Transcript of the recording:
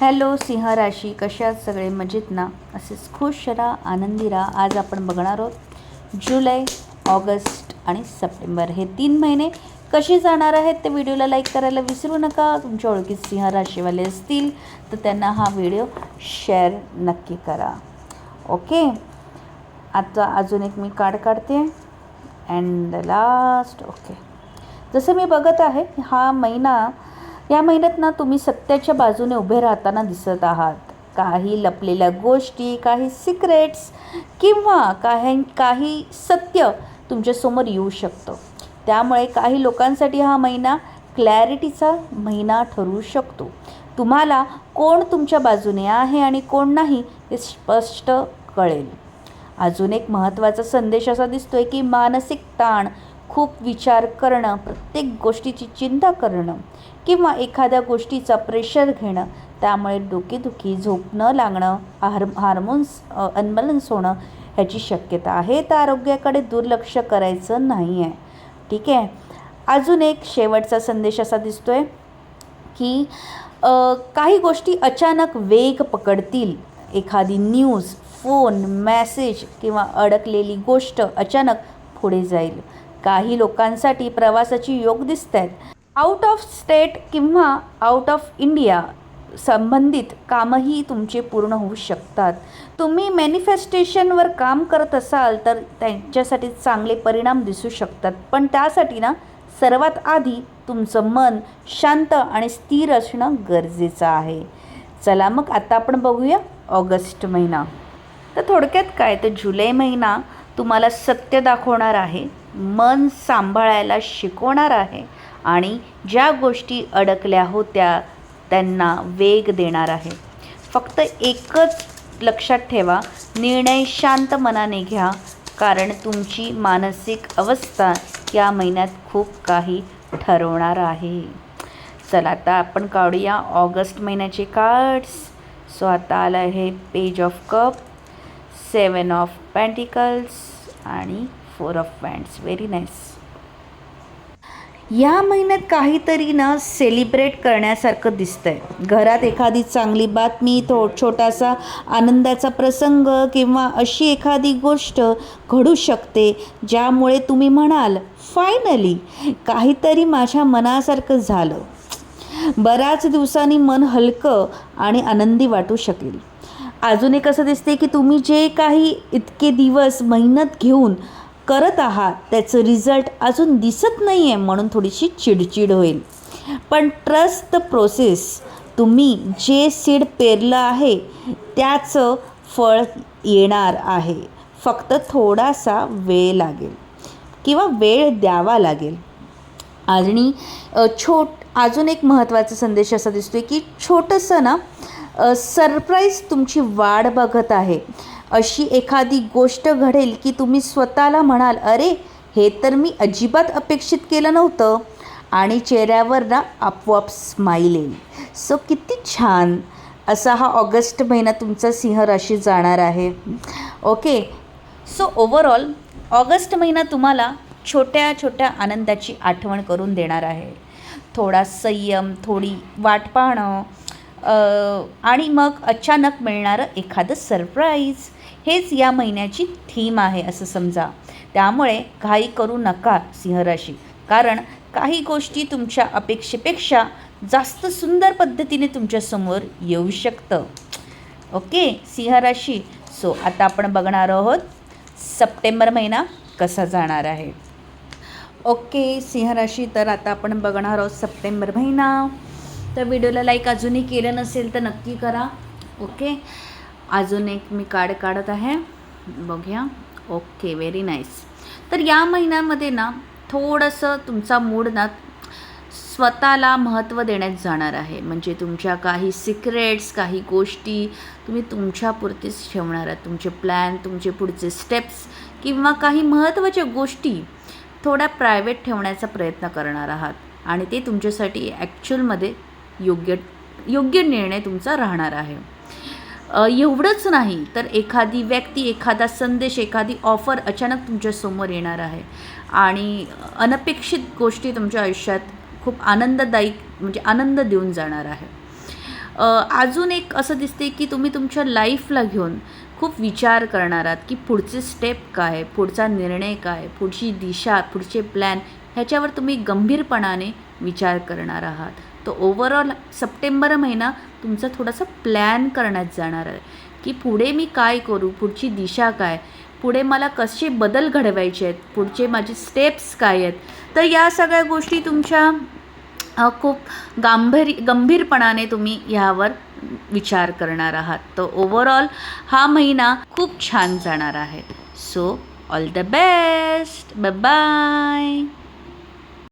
Hello सिंह राशी, कशात सगळे मजेत ना? असेच खुश राहा, आनंदी राहा. आज आपण बघणार आहोत जुलै, ऑगस्ट आणि सप्टेंबर हे 3 महिने कसे जाणार आहेत. ते व्हिडिओला लाईक करायला विसरू नका. तुमच्या ओळखीत सिंह राशीवाले असतील तर त्यांना हा व्हिडिओ शेअर नक्की करा. ओके, आता अजून एक मी कार्ड काढते अँड द लास्ट. ओके, जसं मी बघत आहे या महिन्यात ना तुम्ही सत्याच्या बाजूने उभे राहताना दिसत आहात. काही लपलेल्या गोष्टी, काही सिक्रेट्स किंवा काही सत्य तुमच्यासमोर येऊ शकतं. त्यामुळे काही लोकांसाठी हा महिना क्लॅरिटीचा महिना ठरू शकतो. तुम्हाला कोण तुमच्या बाजूने आहे आणि कोण नाही हे स्पष्ट कळेल. अजून एक महत्त्वाचा संदेश असा दिसतोय की मानसिक ताण, खूप विचार करणं, प्रत्येक गोष्टीची चिंता करणं किंवा एखाद्या गोष्टीचा प्रेशर घेणं, त्यामुळे डोकेदुखी, झोप न लागणं, हार्मोन्स अनबॅलन्स होणं ह्याची शक्यता आहे. तर आरोग्याकडे दुर्लक्ष करायचं नाही आहे. ठीक आहे. अजून एक शेवटचा संदेश असा दिसतोय की काही गोष्टी अचानक वेग पकडतील. एखादी न्यूज, फोन, मेसेज किंवा अडकलेली गोष्ट अचानक पुढे जाईल. काही लोकांसाठी प्रवासाची योग दिसत आहेत. आउट ऑफ स्टेट किंवा आउट ऑफ इंडिया संबंधित कामही तुमचे पूर्ण होऊ शकतात. तुम्ही मॅनिफेस्टेशनवर काम करत असाल तर त्यांच्यासाठी चांगले परिणाम दिसू शकतात. पण त्यासाठी ना सर्वात आधी तुमचं मन शांत आणि स्थिर असणं गरजेचं आहे. चला मग आता आपण बघूया ऑगस्ट महिना. तर थोडक्यात काय, तर जुलै महिना तुम्हाला सत्य दाखवणार आहे, मन सांभाळायला शिकवणार आहे आणि ज्या गोष्टी अडकल्या होत्या त्यांना वेग देणार आहे. फक्त एकच लक्षात ठेवा, निर्णय शांत मनाने घ्या, कारण तुमची मानसिक अवस्था या महिन्यात खूप काही ठरवणार आहे. चला आता आपण काढूया ऑगस्ट महिन्याचे कार्ड्स. सो आता आलं आहे page of cup, 7 of pentacles आणि 4 ऑफ वँड्स. Very nice. या महिन्यात काहीतरी ना सेलिब्रेट करण्यासारखं दिसतंय. घरात एखादी चांगली बातमी, छोटासा आनंदाचा प्रसंग किंवा अशी एखादी गोष्ट घडू शकते ज्यामुळे तुम्ही म्हणाल, फायनली काहीतरी माझ्या मनासारखं झालं. बऱ्याच दिवसांनी मन हलकं आणि आनंदी वाटू शकेल. अजून एक असं दिसते की तुम्ही जे काही इतके दिवस मेहनत घेऊन करत आहात त्याचं रिझल्ट अजून दिसत नाही आहे, म्हणून थोडीशी चिडचिड होईल. पण ट्रस्ट द प्रोसेस. तुम्ही जे सीड पेरलं आहे त्याचं फळ येणार आहे. फक्त थोडासा वेळ लागेल किंवा वेळ द्यावा लागेल. आणि अजून एक महत्त्वाचा संदेश असा दिसतोय की छोटंसं ना सरप्राईज तुमची वाट बघत आहे. अशी एखादी गोष्ट घडेल की तुम्ही स्वतःला म्हणाल, अरे हे तर मी अजिबात अपेक्षित केलं नव्हतं, आणि चेहऱ्यावर ना आपोआप स्माईल येईल. सो किती छान असा हा ऑगस्ट महिना तुमचा सिंह राशी जाणार आहे. ओके, सो ओव्हरऑल ऑगस्ट महिना तुम्हाला छोट्या छोट्या आनंदाची आठवण करून देणार आहे. थोडा संयम, थोडी वाट पाहणं आणि मग अचानक मिळणारं एखादं सरप्राईज, हेच या महिन्याची थीम आहे असं समजा. त्यामुळे घाई करू नका सिंहराशी, कारण काही गोष्टी तुमच्या अपेक्षेपेक्षा जास्त सुंदर पद्धतीने तुमच्यासमोर येऊ शकतं. ओके सिंहराशी. सो आता आपण बघणार आहोत सप्टेंबर महिना कसा जाणार आहे. ओके सिंहराशी, तर आता आपण बघणार आहोत सप्टेंबर महिना. तर व्हिडिओला लाईक अजूनही केलं नसेल तर नक्की करा. ओके, अजून एक मी कार्ड काढत आहे, बघूया. Okay, very nice. तर या महिन्यामध्ये ना थोडंसं तुमचा मूड ना स्वतःला महत्त्व देण्यात जाणार आहे. म्हणजे तुमच्या काही सिक्रेट्स, काही गोष्टी तुम्ही तुमच्यापुरतीच ठेवणार आहात. तुमचे प्लॅन, तुमचे पुढचे स्टेप्स किंवा काही महत्त्वाच्या गोष्टी थोड्या प्रायव्हेट ठेवण्याचा प्रयत्न करणार आहात, आणि ते तुमच्यासाठी ॲक्च्युअलमध्ये योग्य निर्णय तुमचा राहणार आहे. एवढंच नाही तर एखादी व्यक्ती, एखादा संदेश, एखादी ऑफर अचानक तुमच्यासमोर येणार आहे, आणि अनपेक्षित गोष्टी तुमच्या आयुष्यात खूप आनंददायी म्हणजे आनंद देऊन जाणार आहे. अजून एक असं दिसते की तुम्ही तुमच्या लाईफला घेऊन खूप विचार करणार आहात की पुढचे स्टेप काय, पुढचा निर्णय काय, पुढची दिशा, पुढचे प्लॅन ह्याच्यावर तुम्ही गंभीरपणाने विचार करणार आहात. तर ओव्हरऑल सप्टेंबर महिना तुमचा थोडासा प्लॅन करण्यात जाणार आहे की पुढे मी काय करू, पुढची दिशा काय, पुढे मला कसे बदल घडवायचे आहेत, पुढचे माझे स्टेप्स काय आहेत. तर या सगळ्या गोष्टी तुमच्या खूप गंभीरपणाने तुम्ही ह्यावर विचार करणार आहात. तर ओव्हरऑल हा महिना खूप छान जाणार आहे. So all the best. Bye bye.